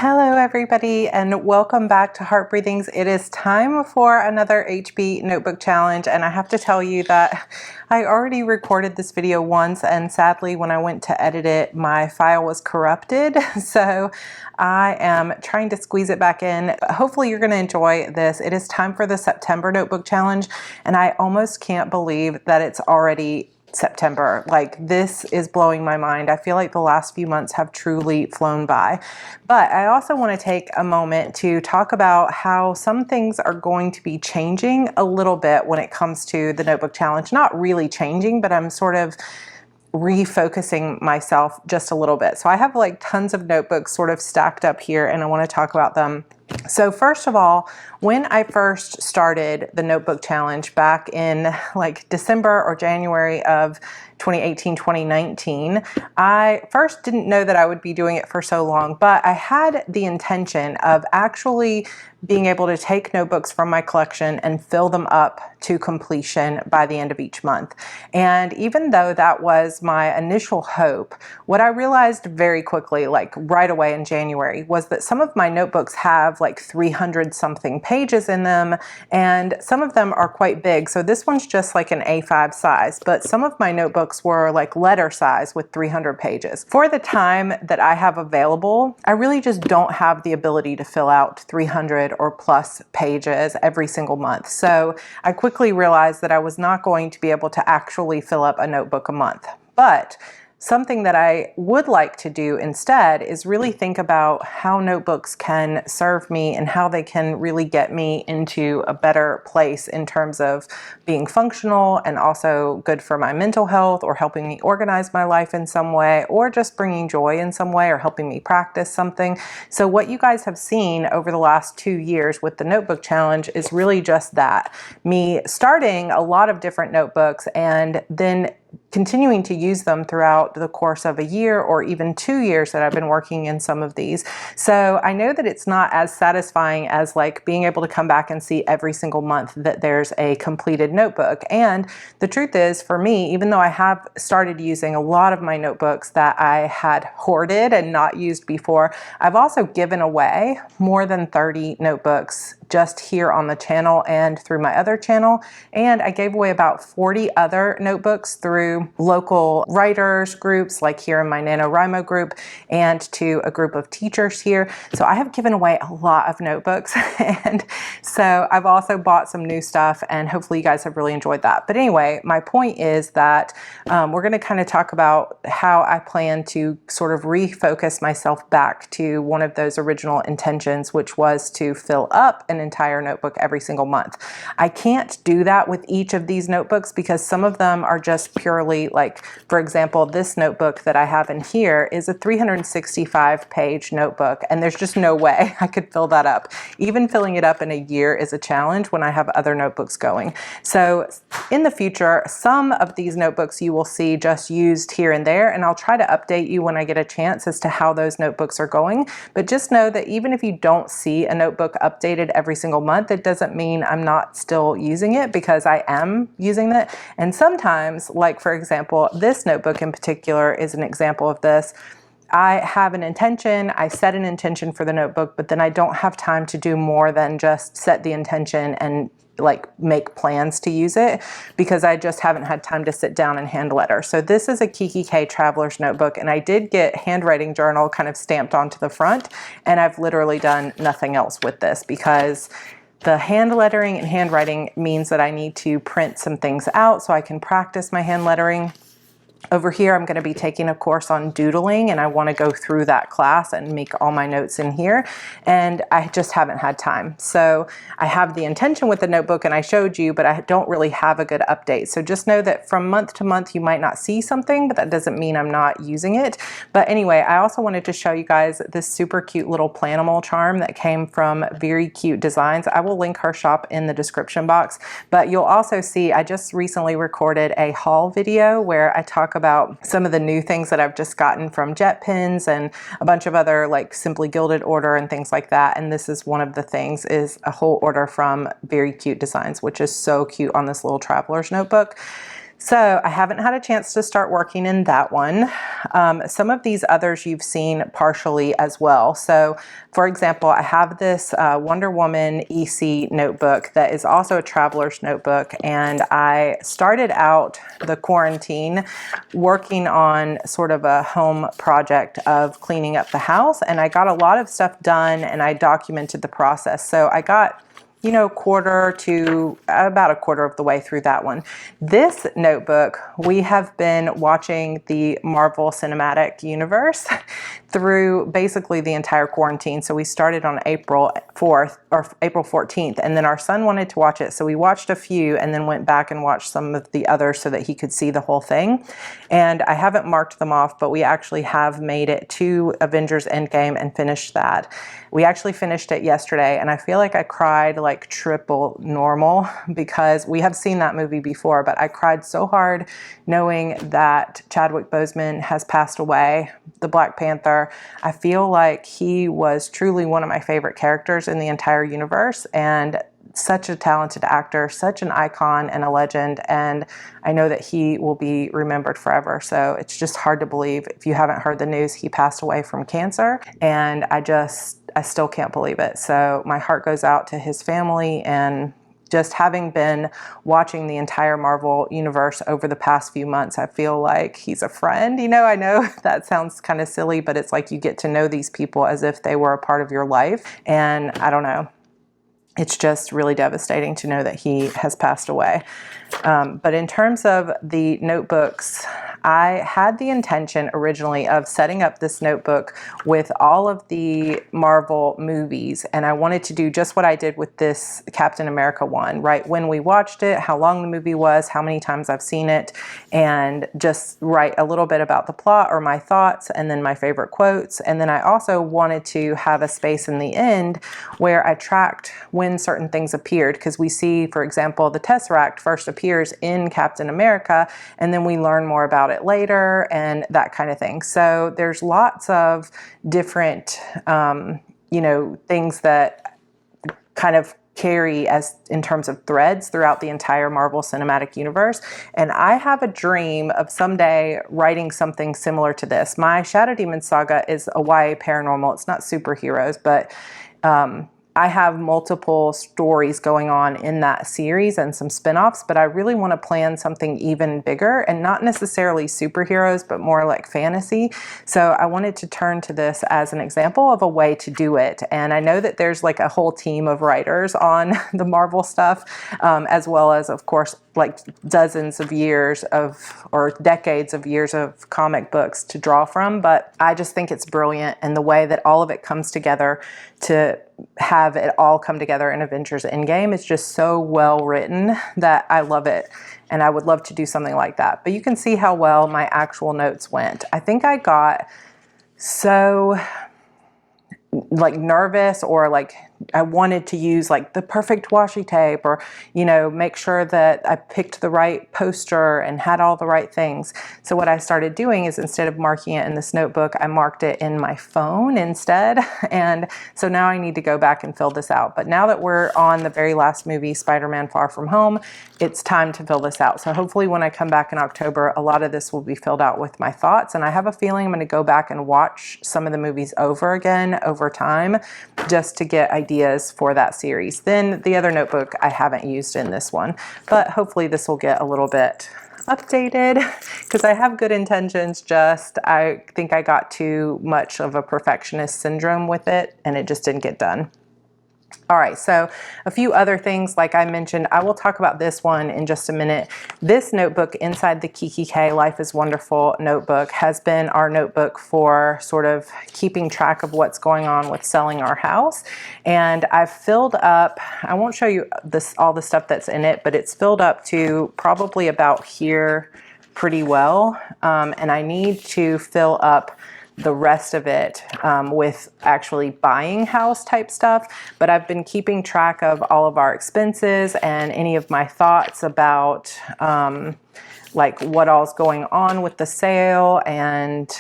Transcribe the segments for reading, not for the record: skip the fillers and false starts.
Hello everybody and welcome back to Heart Breathings. It is time for another HB notebook challenge, and I have to tell you that I already recorded this video once, and sadly when I went to edit it my file was corrupted, so I am trying to squeeze it back in. Hopefully you're going to enjoy this. It is time for the September notebook challenge, and I almost can't believe that it's already September. Like, this is blowing my mind. I feel like the last few months have truly flown by. But I also want to take a moment to talk about how some things are going to be changing a little bit when it comes to the notebook challenge. Not really changing, but I'm sort of refocusing myself just a little bit. So I have like tons of notebooks sort of stacked up here, and I want to talk about them. So first of all, when I first started the notebook challenge back in like December or January of 2018, 2019, I first didn't know that I would be doing it for so long, but I had the intention of actually being able to take notebooks from my collection and fill them up to completion by the end of each month. And even though that was my initial hope, what I realized very quickly, like right away in January, was that some of my notebooks have like 300 something pages in them, and some of them are quite big. So this one's just like an A5 size, but some of my notebooks were like letter size with 300 pages. For the time that I have available, I really just don't have the ability to fill out 300 or plus pages every single month. So I quickly realized that I was not going to be able to actually fill up a notebook a month. But something that I would like to do instead is really think about how notebooks can serve me and how they can really get me into a better place in terms of being functional and also good for my mental health, or helping me organize my life in some way, or just bringing joy in some way, or helping me practice something. So what you guys have seen over the last 2 years with the notebook challenge is really just that. Me starting a lot of different notebooks and then continuing to use them throughout the course of a year or even 2 years that I've been working in some of these. So I know that it's not as satisfying as like being able to come back and see every single month that there's a completed notebook. And the truth is, for me, even though I have started using a lot of my notebooks that I had hoarded and not used before, I've also given away more than 30 notebooks just here on the channel and through my other channel. And I gave away about 40 other notebooks through local writers groups, like here in my NaNoWriMo group, and to a group of teachers here. So I have given away a lot of notebooks. And so I've also bought some new stuff, and hopefully you guys have really enjoyed that. But anyway, my point is that we're going to kind of talk about how I plan to sort of refocus myself back to one of those original intentions, which was to fill up an entire notebook every single month. I can't do that with each of these notebooks because some of them are just purely like, for example, this notebook that I have in here is a 365 page notebook, and there's just no way I could fill that up. Even filling it up in a year is a challenge when I have other notebooks going. So in the future, some of these notebooks you will see just used here and there, and I'll try to update you when I get a chance as to how those notebooks are going. But just know that even if you don't see a notebook updated every single month, it doesn't mean I'm not still using it, because I am using it. And sometimes, like for example, this notebook in particular is an example of this. I have an intention, I set an intention for the notebook, but then I don't have time to do more than just set the intention and like make plans to use it, because I just haven't had time to sit down and hand letter. So this is a Kiki K Traveler's notebook, and I did get handwriting journal kind of stamped onto the front, and I've literally done nothing else with this because the hand lettering and handwriting means that I need to print some things out so I can practice my hand lettering. Over here, I'm going to be taking a course on doodling, and I want to go through that class and make all my notes in here, and I just haven't had time. So I have the intention with the notebook, and I showed you, but I don't really have a good update. So just know that from month to month, you might not see something, but that doesn't mean I'm not using it. But anyway, I also wanted to show you guys this super cute little Planimal charm that came from Very Cute Designs. I will link her shop in the description box, but you'll also see I just recently recorded a haul video where I talk about some of the new things that I've just gotten from Jet Pens and a bunch of other like Simply Gilded order and things like that. And this is one of the things, is a whole order from Very Cute Designs, which is so cute on this little traveler's notebook. So I haven't had a chance to start working in that one. Some of these others you've seen partially as well. So for example, I have this Wonder Woman EC notebook that is also a traveler's notebook, and I started out the quarantine working on sort of a home project of cleaning up the house, and I got a lot of stuff done and I documented the process. So I got quarter to about a quarter of the way through that one. This notebook, we have been watching the Marvel Cinematic Universe through basically the entire quarantine. So we started on April 4th or April 14th, and then our son wanted to watch it. So we watched a few and then went back and watched some of the others so that he could see the whole thing. And I haven't marked them off, but we actually have made it to Avengers Endgame and finished that. We actually finished it yesterday, and I feel like I cried like triple normal because we have seen that movie before, but I cried so hard knowing that Chadwick Boseman has passed away, the Black Panther. I feel like he was truly one of my favorite characters in the entire universe, and such a talented actor, such an icon and a legend, and I know that he will be remembered forever. So it's just hard to believe. If you haven't heard the news, he passed away from cancer, and I still can't believe it. So my heart goes out to his family, and just having been watching the entire Marvel universe over the past few months, I feel like he's a friend. I know that sounds kind of silly, but it's like you get to know these people as if they were a part of your life. And I don't know. It's just really devastating to know that he has passed away. But in terms of the notebooks, I had the intention originally of setting up this notebook with all of the Marvel movies, and I wanted to do just what I did with this Captain America one, right? When we watched it, how long the movie was, how many times I've seen it, and just write a little bit about the plot or my thoughts, and then my favorite quotes. And then I also wanted to have a space in the end where I tracked when certain things appeared, because we see, for example, the Tesseract first appears in Captain America, and then we learn more about it later and that kind of thing. So there's lots of different, things that kind of carry as in terms of threads throughout the entire Marvel Cinematic Universe. And I have a dream of someday writing something similar to this. My Shadow Demon Saga is a YA paranormal. It's not superheroes, but I have multiple stories going on in that series and some spin-offs, but I really want to plan something even bigger and not necessarily superheroes, but more like fantasy. So I wanted to turn to this as an example of a way to do it. And I know that there's like a whole team of writers on the Marvel stuff, as well as, of course, like dozens of years of, or decades of years of comic books to draw from. But I just think it's brilliant, and the way that all of it comes together to have it all come together in Avengers Endgame is just so well written that I love it. And I would love to do something like that. But you can see how well my actual notes went. I think I got so like nervous, or like I wanted to use like the perfect washi tape, or, make sure that I picked the right poster and had all the right things. So what I started doing is, instead of marking it in this notebook, I marked it in my phone instead. And so now I need to go back and fill this out. But now that we're on the very last movie, Spider-Man Far From Home, it's time to fill this out. So hopefully when I come back in October, a lot of this will be filled out with my thoughts. And I have a feeling I'm going to go back and watch some of the movies over again over time, just to get ideas for that series. Then the other notebook I haven't used in this one, but hopefully this will get a little bit updated, because I have good intentions, just I think I got too much of a perfectionist syndrome with it, and it just didn't get done. All right, so a few other things, like I mentioned, I will talk about this one in just a minute. This notebook inside the Kiki K Life is Wonderful notebook has been our notebook for sort of keeping track of what's going on with selling our house. And I've filled up, I won't show you all the stuff that's in it, but it's filled up to probably about here pretty well. And I need to fill up the rest of it with actually buying house type stuff. But I've been keeping track of all of our expenses and any of my thoughts about like what all's going on with the sale and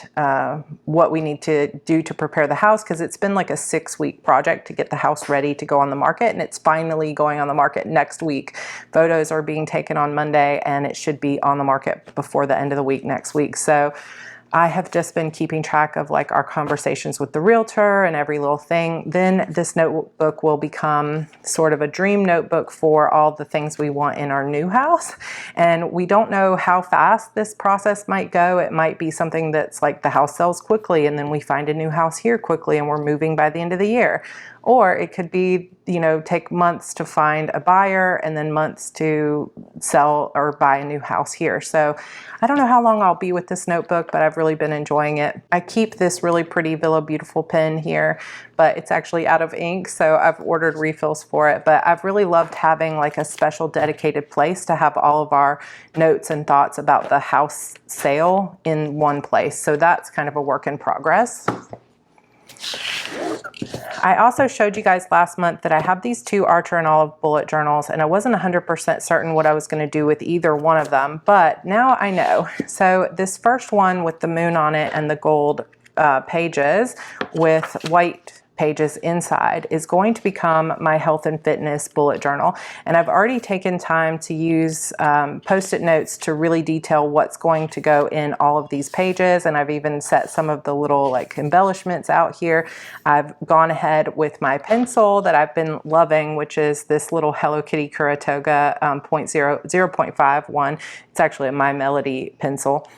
what we need to do to prepare the house, because it's been like a 6-week project to get the house ready to go on the market, and it's finally going on the market next week. Photos are being taken on Monday, and it should be on the market before the end of the week next week. So I have just been keeping track of like our conversations with the realtor and every little thing. Then this notebook will become sort of a dream notebook for all the things we want in our new house. And we don't know how fast this process might go. It might be something that's like the house sells quickly and then we find a new house here quickly and we're moving by the end of the year. Or it could be, you know, take months to find a buyer and then months to sell or buy a new house here. So I don't know how long I'll be with this notebook, but I've really been enjoying it. I keep this really pretty Villa Beautiful pen here, but it's actually out of ink, so I've ordered refills for it. But I've really loved having like a special dedicated place to have all of our notes and thoughts about the house sale in one place. So that's kind of a work in progress. I also showed you guys last month that I have these 2 Archer and Olive bullet journals, and I wasn't 100% certain what I was going to do with either one of them, but now I know. So this first one with the moon on it and the gold pages with white pages inside is going to become my health and fitness bullet journal. And I've already taken time to use post-it notes to really detail what's going to go in all of these pages. And I've even set some of the little like embellishments out here. I've gone ahead with my pencil that I've been loving, which is this little Hello Kitty Kuratoga 0.5 one. It's actually a My Melody pencil,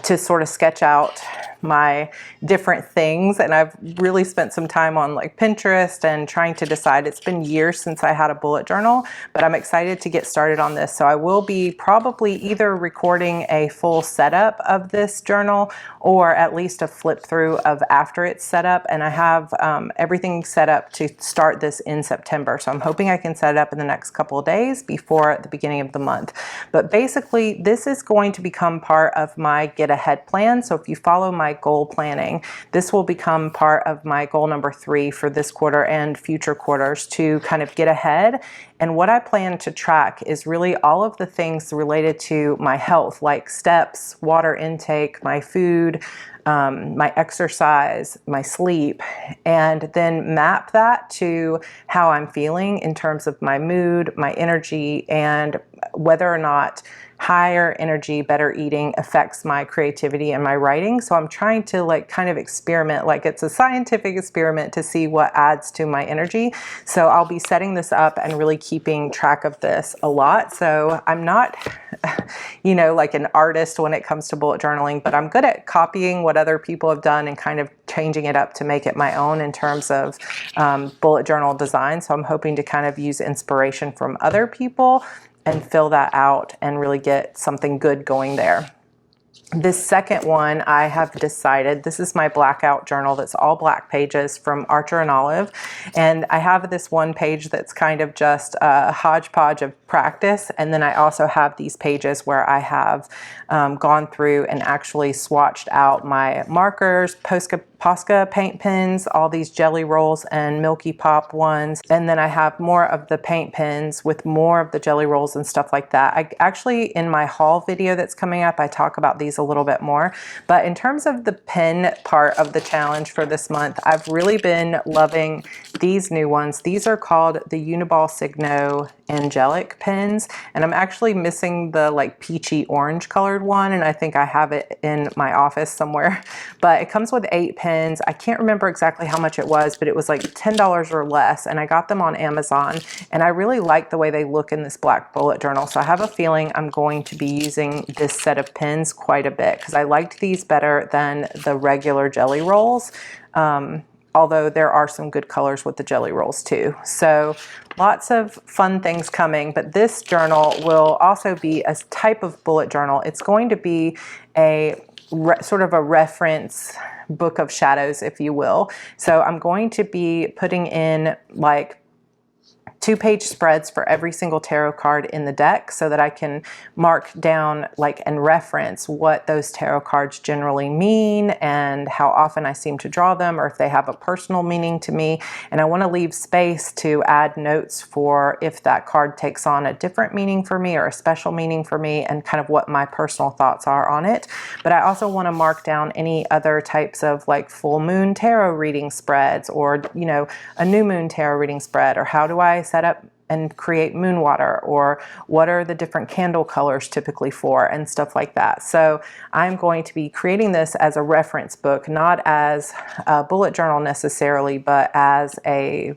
to sort of sketch out my different things. And I've really spent some time on like Pinterest and trying to decide. It's been years since I had a bullet journal, but I'm excited to get started on this. So I will be probably either recording a full setup of this journal or at least a flip through of after it's set up. And I have everything set up to start this in September. So I'm hoping I can set it up in the next couple of days before the beginning of the month. But basically this is going to become part of my get ahead plan. So if you follow my goal planning, this will become part of my goal number 3 for this quarter and future quarters, to kind of get ahead. And what I plan to track is really all of the things related to my health, like steps, water intake, my food, my exercise, my sleep, and then map that to how I'm feeling in terms of my mood, my energy, and whether or not higher energy, better eating affects my creativity and my writing. So I'm trying to like kind of experiment, like it's a scientific experiment to see what adds to my energy. So I'll be setting this up and really keeping track of this a lot. So I'm not, you know, like an artist when it comes to bullet journaling, but I'm good at copying what other people have done and kind of changing it up to make it my own in terms of bullet journal design. So I'm hoping to kind of use inspiration from other people and fill that out and really get something good going there. This second one, I have decided, this is my Blackout journal that's all black pages from Archer and Olive. And I have this one page that's kind of just a hodgepodge of practice. And then I also have these pages where I have gone through and actually swatched out my markers, Posca paint pens, all these jelly rolls and Milky Pop ones. And then I have more of the paint pens with more of the jelly rolls and stuff like that. I actually, in my haul video that's coming up, I talk about these a little bit more. But in terms of the pen part of the challenge for this month, I've really been loving these new ones. These are called the Uniball Signo Angelic pens, and I'm actually missing the like peachy orange colored one, and I think I have it in my office somewhere. But it comes with 8 pens. I can't remember exactly how much it was, but it was like $10 or less, and I got them on Amazon, and I really like the way they look in this black bullet journal. So I have a feeling I'm going to be using this set of pens quite a bit, because I liked these better than the regular jelly rolls. Although there are some good colors with the jelly rolls too. So lots of fun things coming, but this journal will also be a type of bullet journal. It's going to be a sort of a reference book of shadows, if you will. So I'm going to be putting in like 2-page spreads for every single tarot card in the deck so that I can mark down like and reference what those tarot cards generally mean and how often I seem to draw them, or if they have a personal meaning to me. And I want to leave space to add notes for if that card takes on a different meaning for me or a special meaning for me, and kind of what my personal thoughts are on it. But I also want to mark down any other types of like full moon tarot reading spreads, or, you know, a new moon tarot reading spread, or how do I set up and create moon water, or what are the different candle colors typically for, and stuff like that. So I'm going to be creating this as a reference book, not as a bullet journal necessarily, but as a,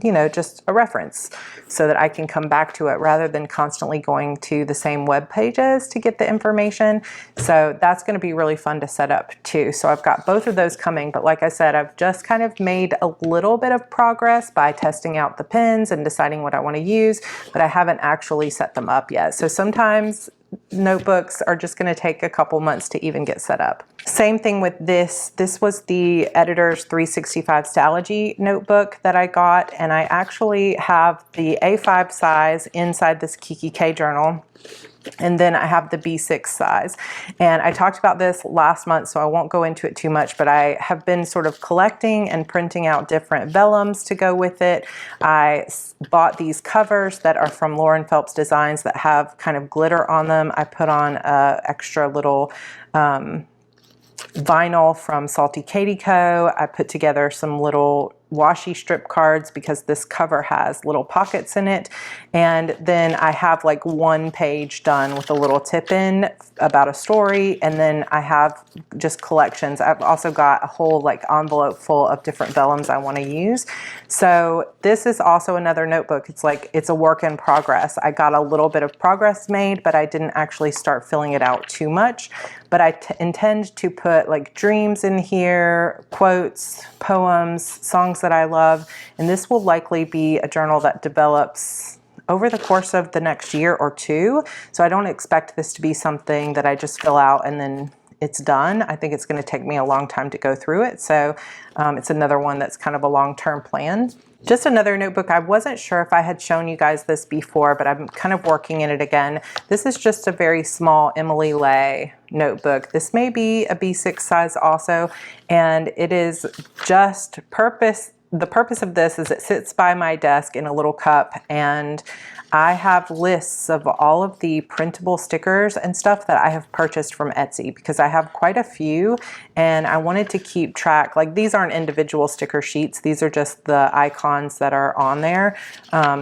you know, just a reference so that I can come back to it rather than constantly going to the same web pages to get the information. So that's going to be really fun to set up too. So I've got both of those coming, but like I said, I've just kind of made a little bit of progress by testing out the pens and deciding what I want to use, but I haven't actually set them up yet. So sometimes notebooks are just going to take a couple months to even get set up. Same thing with this. This was the editor's 365 Stylogy notebook that I got, and I actually have the A5 size inside this Kiki K journal. And then I have the B6 size. And I talked about this last month, so I won't go into it too much, but I have been sort of collecting and printing out different vellums to go with it. I bought these covers that are from Lauren Phelps Designs that have kind of glitter on them. I put on a extra little vinyl from Salty Katie Co. I put together some little washi strip cards because this cover has little pockets in it. And then I have like one page done with a little tip in about a story. And then I have just collections. I've also got a whole like envelope full of different vellums I want to use. So this is also another notebook. It's like, it's a work in progress. I got a little bit of progress made, but I didn't actually start filling it out too much. But I intend to put like dreams in here, quotes, poems, songs that I love, and this will likely be a journal that develops over the course of the next year or two. So I don't expect this to be something that I just fill out and then it's done. I think it's going to take me a long time to go through it. So it's another one that's kind of a long-term plan. Just another notebook. I wasn't sure if I had shown you guys this before, but I'm kind of working in it again. This is just a very small Emily Lay notebook. This may be a B6 size also, and it is just the purpose of this is it sits by my desk in a little cup, and I have lists of all of the printable stickers and stuff that I have purchased from Etsy because I have quite a few, and I wanted to keep track. Like, these aren't individual sticker sheets. These are just the icons that are on there.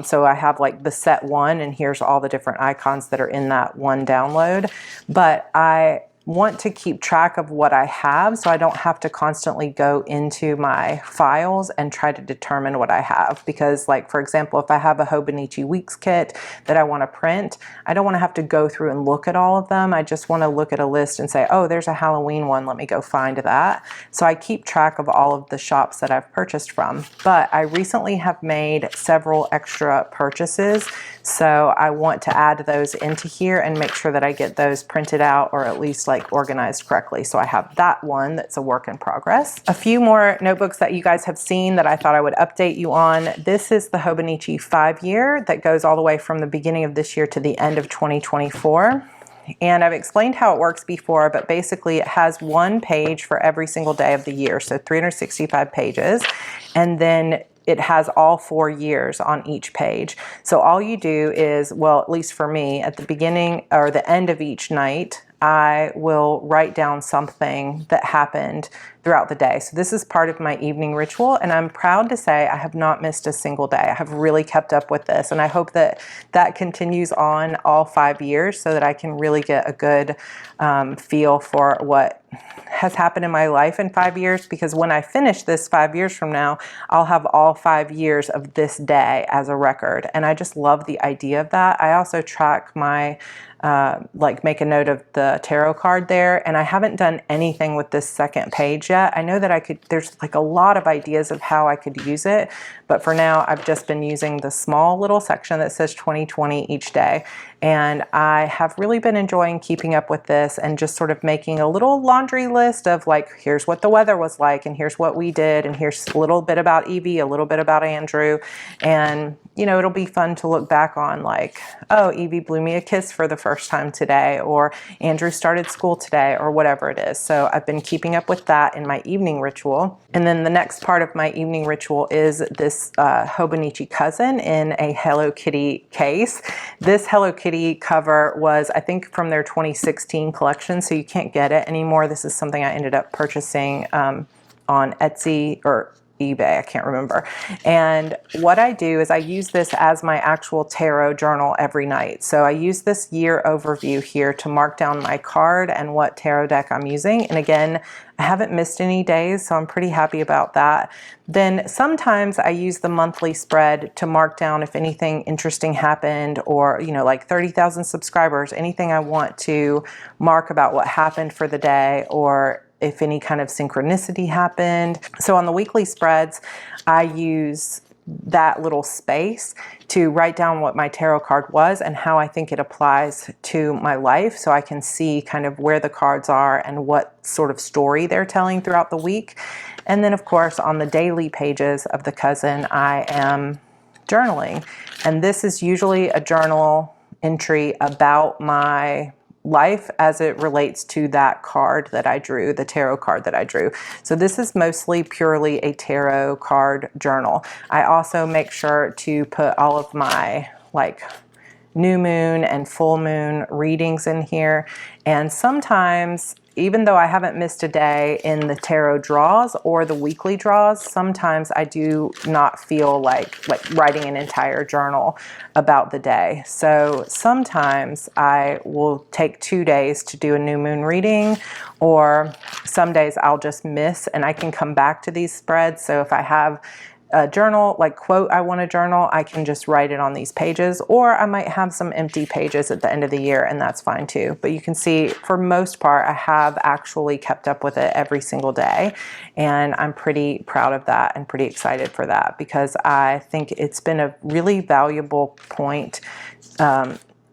So I have like the set one, and here's all the different icons that are in that one download. But I want to keep track of what I have so I don't have to constantly go into my files and try to determine what I have. Because, like, for example, if I have a Hobonichi Weeks kit that I want to print, I don't want to have to go through and look at all of them. I just want to look at a list and say, oh, there's a Halloween one, let me go find that. So I keep track of all of the shops that I've purchased from. But I recently have made several extra purchases, so I want to add those into here and make sure that I get those printed out, or at least like organized correctly. So I have that one that's a work in progress. A few more notebooks that you guys have seen that I thought I would update you on. This is the Hobonichi 5-year that goes all the way from the beginning of this year to the end of 2024. And I've explained how it works before, but basically it has one page for every single day of the year, so 365 pages. And then it has all 4 years on each page. So all you do is, well, at least for me, at the beginning or the end of each night, I will write down something that happened throughout the day. So this is part of my evening ritual, and I'm proud to say I have not missed a single day. I have really kept up with this, and I hope that that continues on all 5 years so that I can really get a good feel for what has happened in my life in 5 years, because when I finish this 5 years from now, I'll have all 5 years of this day as a record. And I just love the idea of that. I also track my like make a note of the tarot card there, and I haven't done anything with this second page yet. I know that I could, there's like a lot of ideas of how I could use it, but for now I've just been using the small little section that says 2020 each day. And I have really been enjoying keeping up with this and just sort of making a little laundry list of like, here's what the weather was like, and here's what we did, and here's a little bit about Evie, a little bit about Andrew. And you know, it'll be fun to look back on like, oh, Evie blew me a kiss for the first time today, or Andrew started school today, or whatever it is. So I've been keeping up with that in my evening ritual. And then the next part of my evening ritual is this Hobonichi cousin in a Hello Kitty case. This Hello Kitty cover was, I think, from their 2016 collection, so you can't get it anymore. This is something I ended up purchasing on Etsy or eBay, I can't remember. And what I do is I use this as my actual tarot journal every night. So I use this year overview here to mark down my card and what tarot deck I'm using. And again, I haven't missed any days, so I'm pretty happy about that. Then sometimes I use the monthly spread to mark down if anything interesting happened, or, you know, like 30,000 subscribers, anything I want to mark about what happened for the day, or if any kind of synchronicity happened. So on the weekly spreads, I use that little space to write down what my tarot card was and how I think it applies to my life, so I can see kind of where the cards are and what sort of story they're telling throughout the week. And then of course on the daily pages of the cousin, I am journaling. And this is usually a journal entry about my life as it relates to that card that I drew, the tarot card that I drew. So this is mostly purely a tarot card journal. I also make sure to put all of my like new moon and full moon readings in here. And sometimes, even though I haven't missed a day in the tarot draws or the weekly draws, sometimes I do not feel like writing an entire journal about the day. So sometimes I will take 2 days to do a new moon reading, or some days I'll just miss and I can come back to these spreads. So if I have a journal, like quote I want to journal, I can just write it on these pages, or I might have some empty pages at the end of the year, and that's fine too. But you can see for most part I have actually kept up with it every single day, and I'm pretty proud of that and pretty excited for that, because I think it's been a really valuable point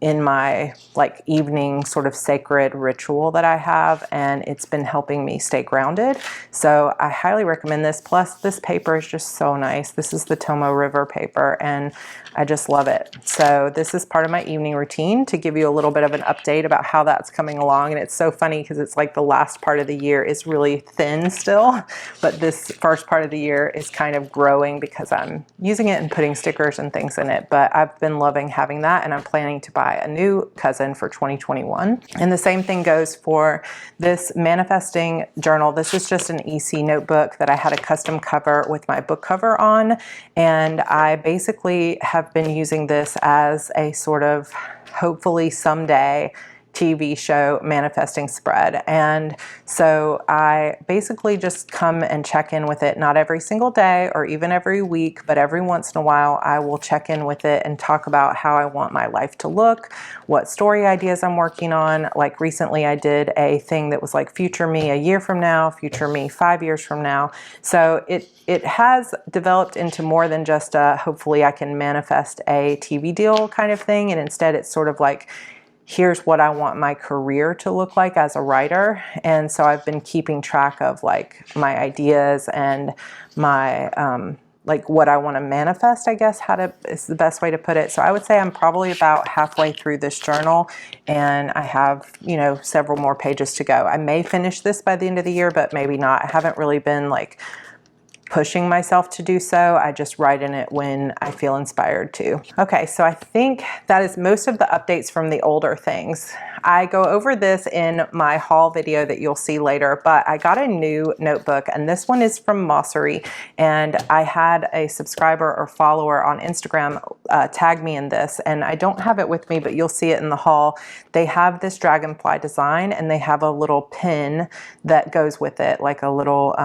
in my like evening sort of sacred ritual that I have, and it's been helping me stay grounded. So I highly recommend this. Plus this paper is just so nice. This is the Tomo River paper and I just love it. So this is part of my evening routine to give you a little bit of an update about how that's coming along. And it's so funny because it's like the last part of the year is really thin still, but this first part of the year is kind of growing because I'm using it and putting stickers and things in it. But I've been loving having that, and I'm planning to buy a new cousin for 2021. And the same thing goes for this manifesting journal. This is just an EC notebook that I had a custom cover with my book cover on, and I basically have been using this as a sort of hopefully someday TV show manifesting spread. And so I basically just come and check in with it, not every single day or even every week, but every once in a while I will check in with it and talk about how I want my life to look, what story ideas I'm working on. Like recently I did a thing that was like future me a year from now, future me 5 years from now. So it has developed into more than just a hopefully I can manifest a TV deal kind of thing. And instead it's sort of like, here's what I want my career to look like as a writer. And so I've been keeping track of like my ideas and my like what I want to manifest, I guess is the best way to put it. So I would say I'm probably about halfway through this journal, and I have, you know, several more pages to go. I may finish this by the end of the year, but maybe not. I haven't really been like pushing myself to do so. I just write in it when I feel inspired to. Okay, so I think that is most of the updates from the older things. I go over this in my haul video that you'll see later, but I got a new notebook, and this one is from Mossery, and I had a subscriber or follower on Instagram tag me in this, and I don't have it with me, but you'll see it in the haul. They have this dragonfly design, and they have a little pin that goes with it, like a little,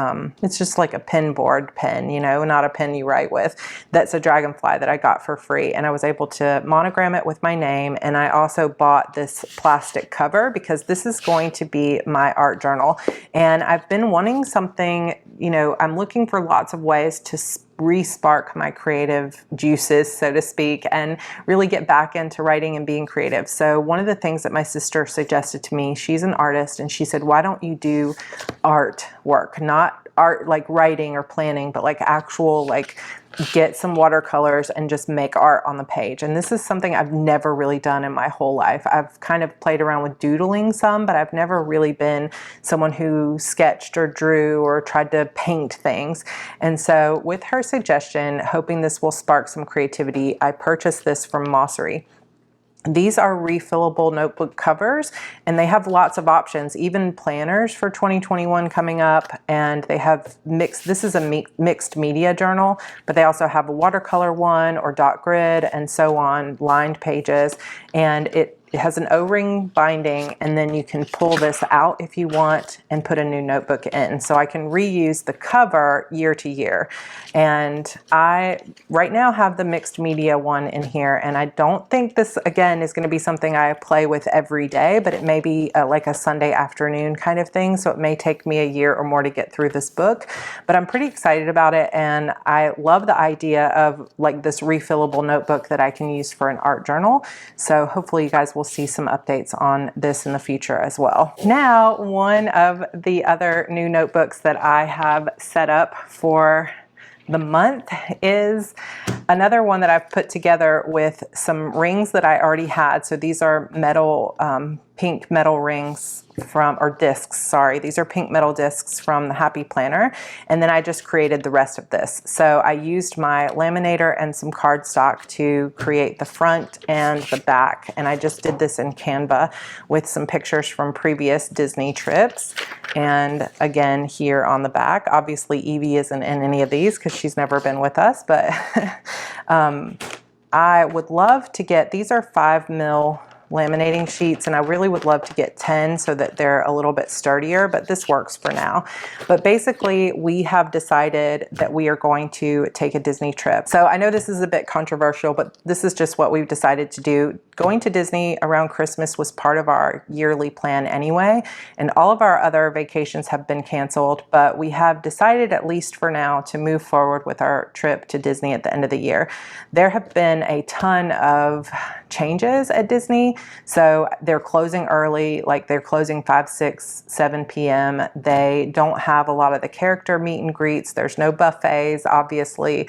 it's just like a pin board pen, you know, not a pen you write with. That's a dragonfly that I got for free, and I was able to monogram it with my name. And I also bought this plastic cover because this is going to be my art journal, and I've been wanting something, you know, I'm looking for lots of ways to re-spark my creative juices, so to speak, and really get back into writing and being creative. So one of the things that my sister suggested to me, she's an artist, and she said, why don't you do art work? Not art like writing or planning, but like actual, like get some watercolors and just make art on the page. And this is something I've never really done in my whole life. I've kind of played around with doodling some, but I've never really been someone who sketched or drew or tried to paint things. And so with her suggestion, hoping this will spark some creativity, I purchased this from Mossery. These are refillable notebook covers, and they have lots of options, even planners for 2021 coming up. And they have mixed, this is a mixed media journal, but they also have a watercolor one or dot grid and so on, lined pages. And it has an O-ring binding, and then you can pull this out if you want and put a new notebook in. So I can reuse the cover year to year. And I right now have the mixed media one in here, and I don't think this, again, is going to be something I play with every day, but it may be like a Sunday afternoon kind of thing. So it may take me a year or more to get through this book, but I'm pretty excited about it. And I love the idea of like this refillable notebook that I can use for an art journal. So hopefully you guys will see some updates on this in the future as well. Now, one of the other new notebooks that I have set up for the month is another one that I've put together with some rings that I already had. So these are metal, pink metal rings from, or discs, sorry. These are pink metal discs from the Happy Planner. And then I just created the rest of this. So I used my laminator and some cardstock to create the front and the back. And I just did this in Canva with some pictures from previous Disney trips. And again, here on the back, obviously Evie isn't in any of these because she's never been with us, but I would love to get, these are 5mm laminating sheets, and I really would love to get 10 so that they're a little bit sturdier, but this works for now. But basically, we have decided that we are going to take a Disney trip. So I know this is a bit controversial, but this is just what we've decided to do. Going to Disney around Christmas was part of our yearly plan anyway, and all of our other vacations have been canceled, but we have decided, at least for now, to move forward with our trip to Disney at the end of the year. There have been a ton of changes at Disney. So they're closing early, like they're closing 5, 6, 7 p.m. They don't have a lot of the character meet and greets. There's no buffets, obviously.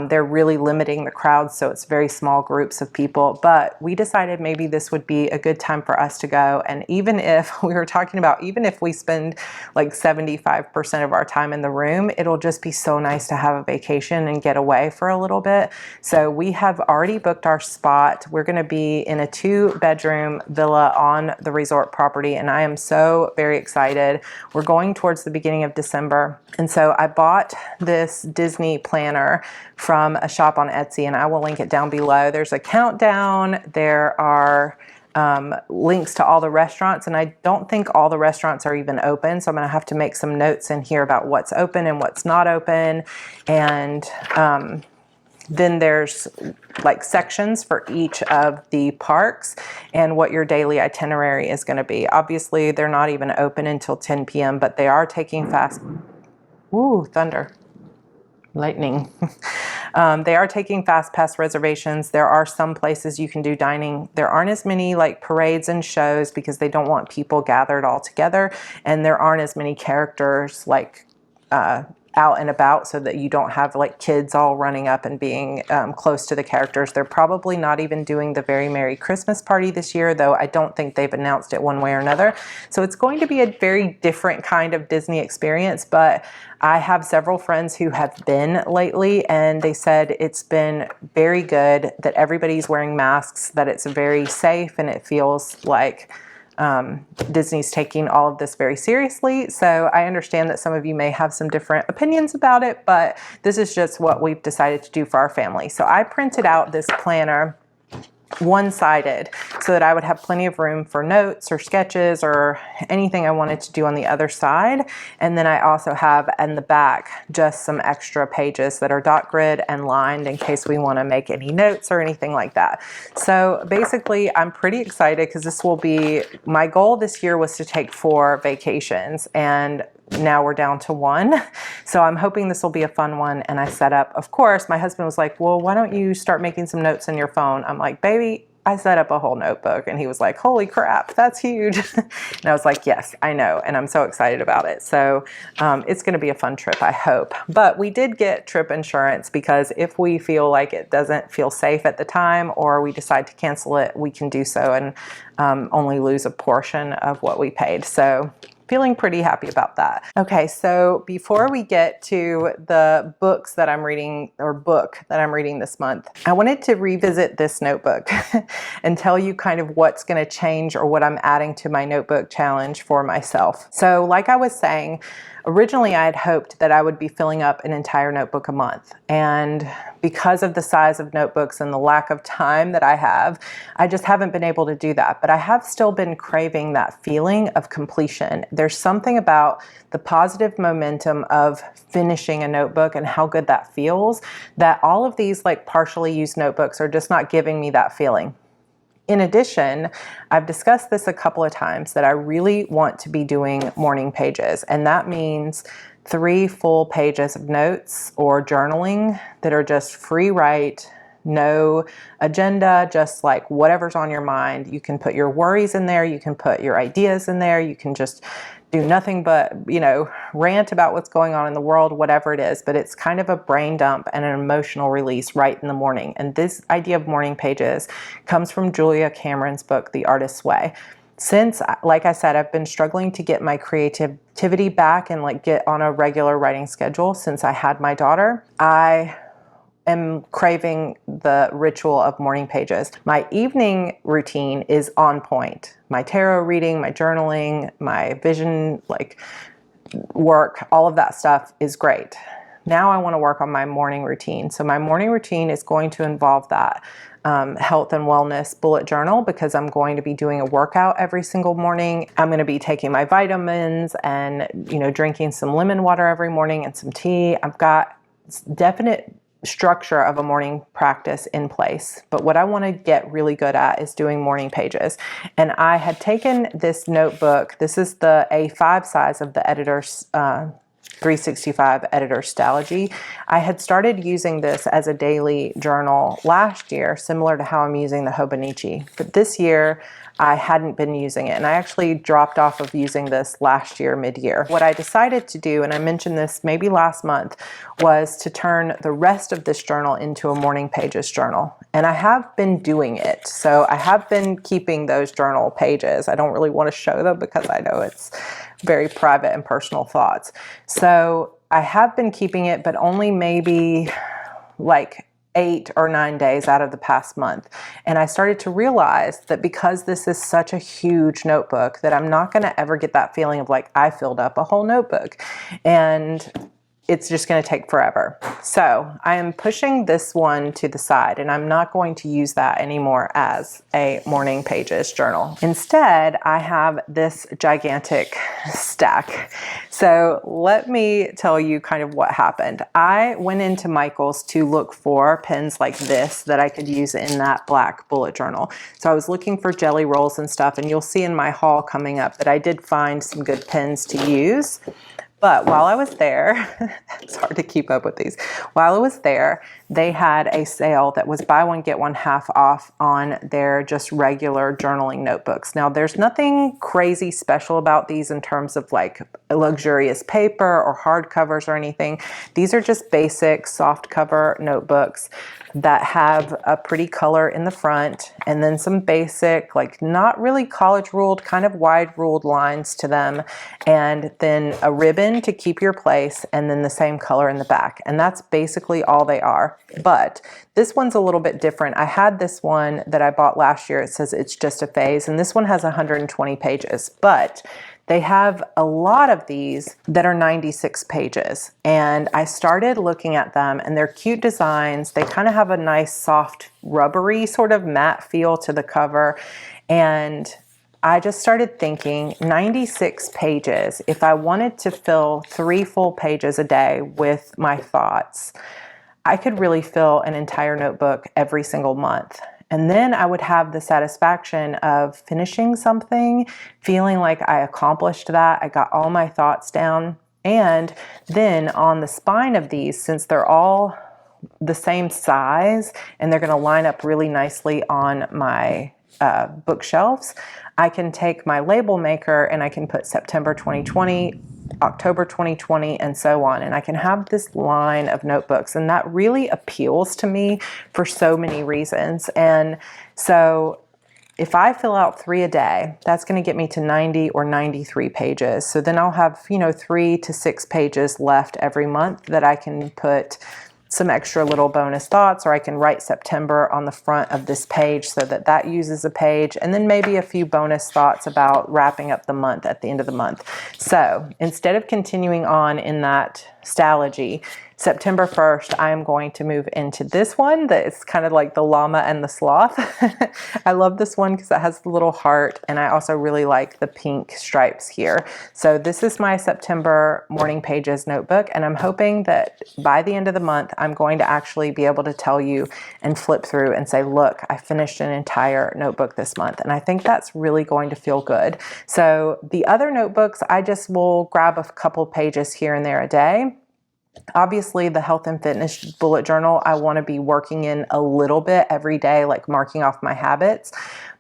They're really limiting the crowds, so it's very small groups of people. But we decided maybe this would be a good time for us to go. And even if we were talking about, even if we spend like 75% of our time in the room, it'll just be so nice to have a vacation and get away for a little bit. So we have already booked our spot. We're going to be in a 2-bedroom villa on the resort property, and I am so very excited. We're going towards the beginning of December, and so I bought this Disney planner from a shop on Etsy, and I will link it down below. There's a countdown. There are links to all the restaurants, and I don't think all the restaurants are even open, so I'm going to have to make some notes in here about what's open and what's not open. And then there's like sections for each of the parks and what your daily itinerary is going to be. Obviously, they're not even open until 10 p.m., but they are taking fast. Ooh, thunder. Lightning. They are taking fast pass reservations. There are some places you can do dining. There aren't as many like parades and shows because they don't want people gathered all together. And there aren't as many characters like out and about, so that you don't have like kids all running up and being close to the characters. They're probably not even doing the Very Merry Christmas Party this year, though I don't think they've announced it one way or another. So it's going to be a very different kind of Disney experience, but I have several friends who have been lately, and they said it's been very good, that everybody's wearing masks, that it's very safe, and it feels like Disney's taking all of this very seriously. So I understand that some of you may have some different opinions about it, but this is just what we've decided to do for our family. So I printed out this planner one-sided so that I would have plenty of room for notes or sketches or anything I wanted to do on the other side. And then I also have in the back just some extra pages that are dot grid and lined in case we want to make any notes or anything like that. So basically, I'm pretty excited because this will be, my goal this year was to take 4 vacations, and now we're down to one. So I'm hoping this will be a fun one. And I set up, of course, my husband was like, well, why don't you start making some notes in your phone? I'm like, baby, I set up a whole notebook. And he was like, holy crap, that's huge. And I was like, yes, I know. And I'm so excited about it. So it's going to be a fun trip, I hope. But we did get trip insurance because if we feel like it doesn't feel safe at the time or we decide to cancel it, we can do so and only lose a portion of what we paid. So feeling pretty happy about that. Okay, so before we get to the books that I'm reading, or book that I'm reading this month, I wanted to revisit this notebook and tell you kind of what's going to change or what I'm adding to my notebook challenge for myself. So like I was saying, originally I had hoped that I would be filling up an entire notebook a month. And because of the size of notebooks and the lack of time that I have, I just haven't been able to do that. But I have still been craving that feeling of completion. There's something about the positive momentum of finishing a notebook and how good that feels, that all of these like partially used notebooks are just not giving me that feeling. In addition, I've discussed this a couple of times that I really want to be doing morning pages, and that means 3 full pages of notes or journaling that are just free write, no agenda, just like whatever's on your mind. You can put your worries in there, you can put your ideas in there, you can just do nothing but, rant about what's going on in the world, whatever it is, but it's kind of a brain dump and an emotional release right in the morning. And this idea of morning pages comes from Julia Cameron's book, The Artist's Way. Since, like I said, I've been struggling to get my creativity back and like get on a regular writing schedule since I had my daughter, I am craving the ritual of morning pages. My evening routine is on point. My tarot reading, my journaling, my vision, work, all of that stuff is great. Now I want to work on my morning routine. So my morning routine is going to involve that health and wellness bullet journal, because I'm going to be doing a workout every single morning. I'm going to be taking my vitamins and, drinking some lemon water every morning and some tea. I've got definite structure of a morning practice in place. But what I want to get really good at is doing morning pages. And I had taken this notebook. This is the A5 size of the editor's 365 editor Stylogy. I had started using this as a daily journal last year, similar to how I'm using the Hobonichi. But this year, I hadn't been using it, and I actually dropped off of using this last year, mid-year. What I decided to do, and I mentioned this maybe last month, was to turn the rest of this journal into a morning pages journal. And I have been doing it. So I have been keeping those journal pages. I don't really want to show them because I know it's very private and personal thoughts. So I have been keeping it, but only maybe 8 or 9 days out of the past month. And I started to realize that because this is such a huge notebook, that I'm not going to ever get that feeling of I filled up a whole notebook. And it's just going to take forever. So I am pushing this one to the side, and I'm not going to use that anymore as a morning pages journal. Instead, I have this gigantic stack. So let me tell you kind of what happened. I went into Michael's to look for pens like this that I could use in that black bullet journal. So I was looking for jelly rolls and stuff, and you'll see in my haul coming up that I did find some good pens to use. But while I was there, it's hard to keep up with these. While I was there, they had a sale that was buy one, get one half off on their just regular journaling notebooks. Now, there's nothing crazy special about these in terms of luxurious paper or hardcovers or anything. These are just basic soft cover notebooks that have a pretty color in the front, and then some basic, not really college ruled, kind of wide ruled lines to them, and then a ribbon to keep your place, and then the same color in the back. And that's basically all they are. But this one's a little bit different. I had this one that I bought last year. It says It's Just a Phase, and this one has 120 pages, but they have a lot of these that are 96 pages. And I started looking at them, and they're cute designs. They kind of have a nice soft rubbery sort of matte feel to the cover. And I just started thinking 96 pages, if I wanted to fill 3 full pages a day with my thoughts, I could really fill an entire notebook every single month. And then I would have the satisfaction of finishing something, feeling like I accomplished that. I got all my thoughts down. And then on the spine of these, since they're all the same size and they're going to line up really nicely on my bookshelves, I can take my label maker and I can put September 2020, October 2020, and so on. And I can have this line of notebooks, and that really appeals to me for so many reasons. And so if I fill out 3 a day, that's going to get me to 90 or 93 pages. So then I'll have, 3 to 6 pages left every month that I can put some extra little bonus thoughts, or I can write September on the front of this page so that that uses a page, and then maybe a few bonus thoughts about wrapping up the month at the end of the month. So instead of continuing on in that Stylogy, September 1st, I am going to move into this one that is kind of like the llama and the sloth. I love this one because it has the little heart, and I also really like the pink stripes here. So this is my September morning pages notebook, and I'm hoping that by the end of the month, I'm going to actually be able to tell you and flip through and say, look, I finished an entire notebook this month. And I think that's really going to feel good. So the other notebooks, I just will grab a couple pages here and there a day. Obviously, the health and fitness bullet journal, I want to be working in a little bit every day, like marking off my habits.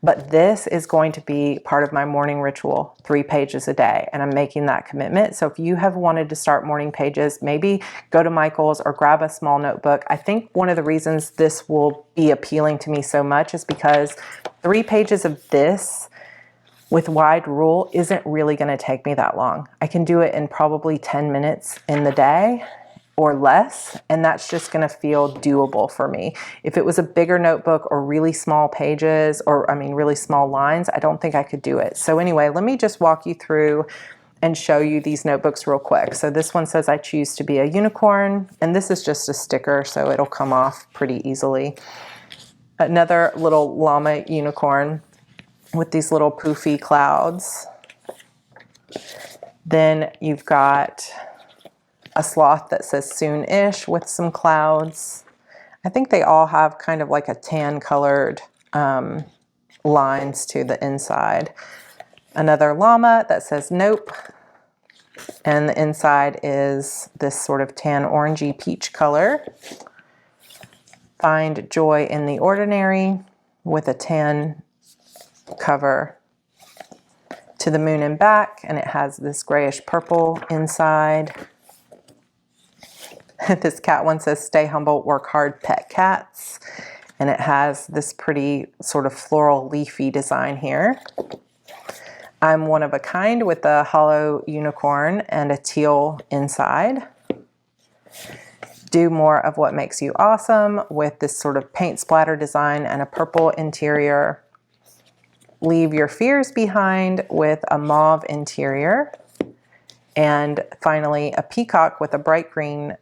But this is going to be part of my morning ritual, 3 pages a day. And I'm making that commitment. So if you have wanted to start morning pages, maybe go to Michael's or grab a small notebook. I think one of the reasons this will be appealing to me so much is because 3 pages of this with wide rule isn't really going to take me that long. I can do it in probably 10 minutes in the day or less, and that's just going to feel doable for me. If it was a bigger notebook or really small pages, or really small lines, I don't think I could do it. So anyway, let me just walk you through and show you these notebooks real quick. So this one says I choose to be a unicorn, and this is just a sticker, so it'll come off pretty easily. Another little llama unicorn with these little poofy clouds. Then you've got a sloth that says soon-ish with some clouds. I think they all have kind of like a tan colored lines to the inside. Another llama that says nope. And the inside is this sort of tan orangey peach color. Find joy in the ordinary with a tan cover. To the moon and back, and it has this grayish purple inside. This cat one says stay humble, work hard, pet cats, and it has this pretty sort of floral leafy design here. I'm one of a kind with a hollow unicorn and a teal inside. Do more of what makes you awesome with this sort of paint splatter design and a purple interior. Leave your fears behind with a mauve interior. And finally, a peacock with a bright green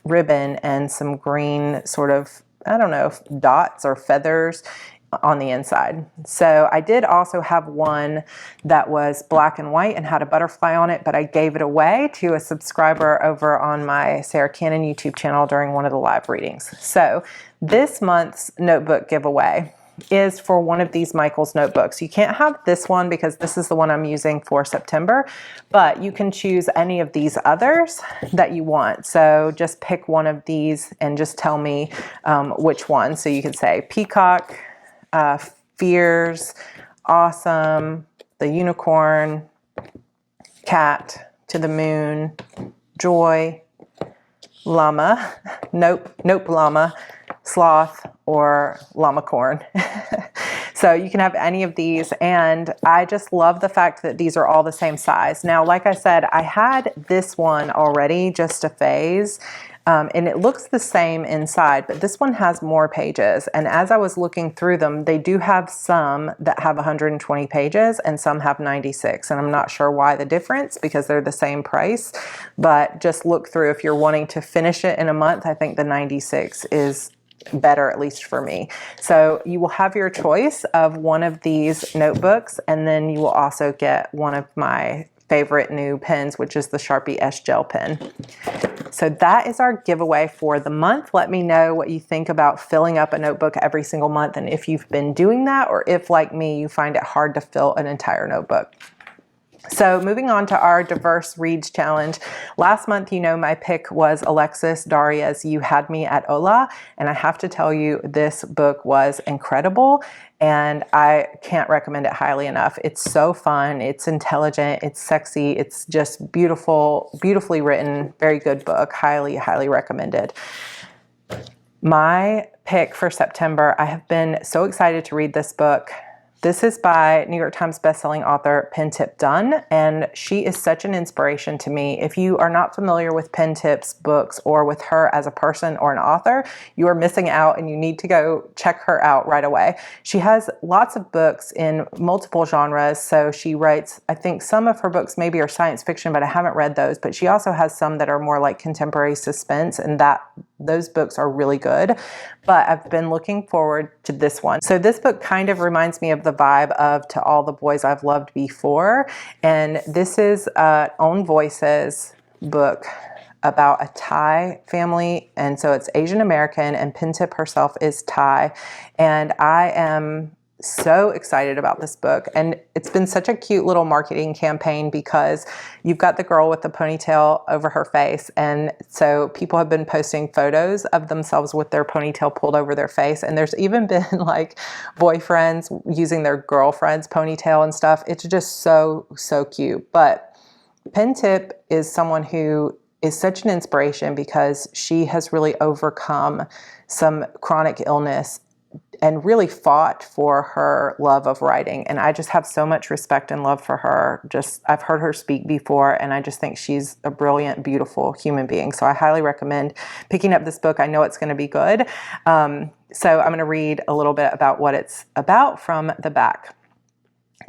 ribbon and some green sort of, I don't know, dots or feathers on the inside. So I did also have one that was black and white and had a butterfly on it, but I gave it away to a subscriber over on my Sarra Cannon YouTube channel during one of the live readings. So this month's notebook giveaway is for one of these Michael's notebooks. You can't have this one because this is the one I'm using for September, but you can choose any of these others that you want. So just pick one of these and just tell me which one. So you could say peacock, fears, awesome, the unicorn, cat, to the moon, joy, llama, nope llama, sloth, or llamacorn. So you can have any of these, and I just love the fact that these are all the same size. Now, like I said, I had this one already, just a phase, and it looks the same inside, but this one has more pages. And as I was looking through them, they do have some that have 120 pages and some have 96. And I'm not sure why the difference, because they're the same price, but just look through. If you're wanting to finish it in a month, I think the 96 is better, at least for me. So you will have your choice of one of these notebooks, and then you will also get one of my favorite new pens, which is the Sharpie S Gel pen. So that is our giveaway for the month. Let me know what you think about filling up a notebook every single month, and if you've been doing that, or if, like me, you find it hard to fill an entire notebook. So moving on to our diverse reads challenge. Last month, you know, my pick was Alexis Daria's You Had Me at Hola, and I have to tell you, this book was incredible, and I can't recommend it highly enough. It's so fun, it's intelligent, it's sexy, it's just beautiful, beautifully written, very good book, highly, highly recommended. My pick for September, I have been so excited to read this book. This is by New York Times bestselling author Pentip Dunn, and she is such an inspiration to me. If you are not familiar with Pentip's books or with her as a person or an author, you are missing out and you need to go check her out right away. She has lots of books in multiple genres, so she writes, I think some of her books maybe are science fiction, but I haven't read those, but she also has some that are more like contemporary suspense, and those books are really good. But I've been looking forward to this one. So this book kind of reminds me of the vibe of To All the Boys I've Loved Before. And this is an Own Voices book about a Thai family. And so it's Asian American, and Pentip herself is Thai. And I am so excited about this book, and it's been such a cute little marketing campaign because you've got the girl with the ponytail over her face, and so people have been posting photos of themselves with their ponytail pulled over their face, and there's even been like boyfriends using their girlfriend's ponytail and stuff. It's just so cute. But Pentip is someone who is such an inspiration because she has really overcome some chronic illness and really fought for her love of writing. And I just have so much respect and love for her. I've heard her speak before, and I just think she's a brilliant, beautiful human being. So I highly recommend picking up this book. I know it's going to be good. So I'm going to read a little bit about what it's about from the back.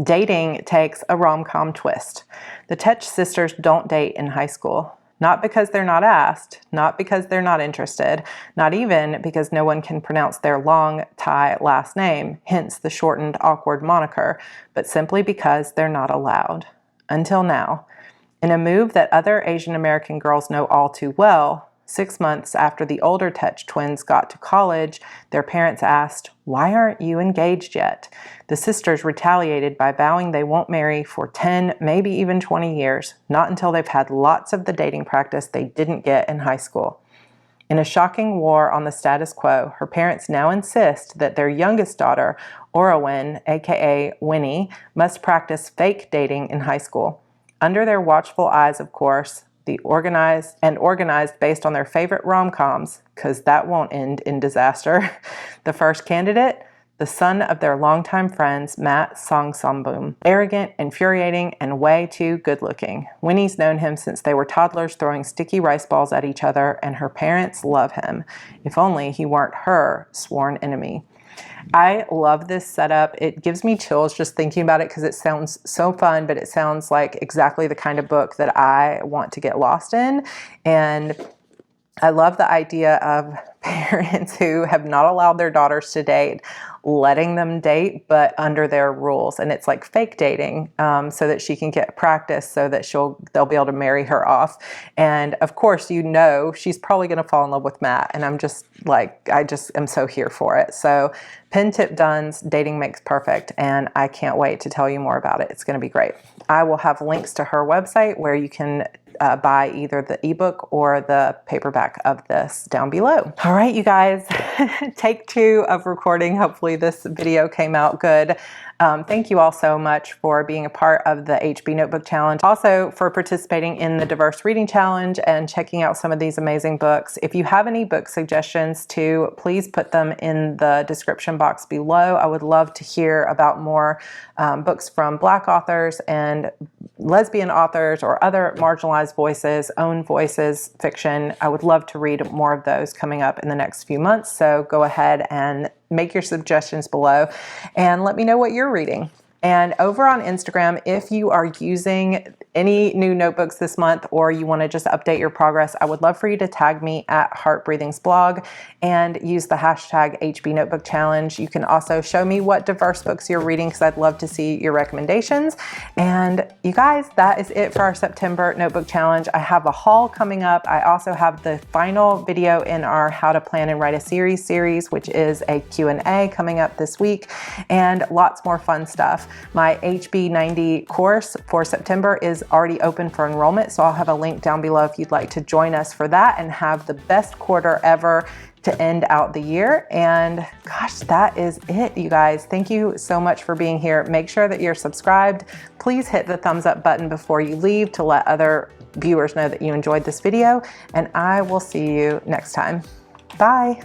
Dating takes a rom-com twist. The Tetch sisters don't date in high school. Not because they're not asked, not because they're not interested, not even because no one can pronounce their long Thai last name, hence the shortened, awkward moniker, but simply because they're not allowed. Until now. In a move that other Asian American girls know all too well, 6 months after the older Tetch twins got to college, their parents asked, "Why aren't you engaged yet?" The sisters retaliated by vowing they won't marry for 10, maybe even 20 years, not until they've had lots of the dating practice they didn't get in high school. In a shocking war on the status quo, her parents now insist that their youngest daughter, Orowin, aka Winnie, must practice fake dating in high school. Under their watchful eyes, of course, organized based on their favorite rom-coms, because that won't end in disaster. The first candidate, the son of their longtime friends, Matt Songsamboom. Arrogant, infuriating, and way too good-looking. Winnie's known him since they were toddlers throwing sticky rice balls at each other, and her parents love him. If only he weren't her sworn enemy. I love this setup. It gives me chills just thinking about it because it sounds so fun, but it sounds like exactly the kind of book that I want to get lost in. And I love the idea of parents who have not allowed their daughters to date, letting them date, but under their rules. And it's like fake dating, so that she can get practice so that they'll be able to marry her off. And of course, you know, she's probably going to fall in love with Matt. And I'm just like, I just am so here for it. So Pentip Dunn's Dating Makes Perfect, and I can't wait to tell you more about it. It's going to be great. I will have links to her website where you can buy either the ebook or the paperback of this down below. All right, you guys, take 2 of recording. Hopefully this video came out good. Thank you all so much for being a part of the HB Notebook Challenge. Also for participating in the Diverse Reading Challenge and checking out some of these amazing books. If you have any book suggestions too, please put them in the description box below. I would love to hear about more books from Black authors and lesbian authors or other marginalized voices, own voices, fiction. I would love to read more of those coming up in the next few months. So go ahead and make your suggestions below and let me know what you're reading. And over on Instagram, if you are using any new notebooks this month, or you want to just update your progress, I would love for you to tag me at Heart Breathing's blog and use the hashtag HB Notebook Challenge. You can also show me what diverse books you're reading because I'd love to see your recommendations. And you guys, that is it for our September Notebook Challenge. I have a haul coming up. I also have the final video in our How to Plan and Write a series, which is a Q&A coming up this week, and lots more fun stuff. My HB 90 course for September is already open for enrollment, so I'll have a link down below if you'd like to join us for that and have the best quarter ever to end out the year. And gosh, that is it, you guys. Thank you so much for being here. Make sure that you're subscribed. Please hit the thumbs up button before you leave to let other viewers know that you enjoyed this video, and I will see you next time. Bye.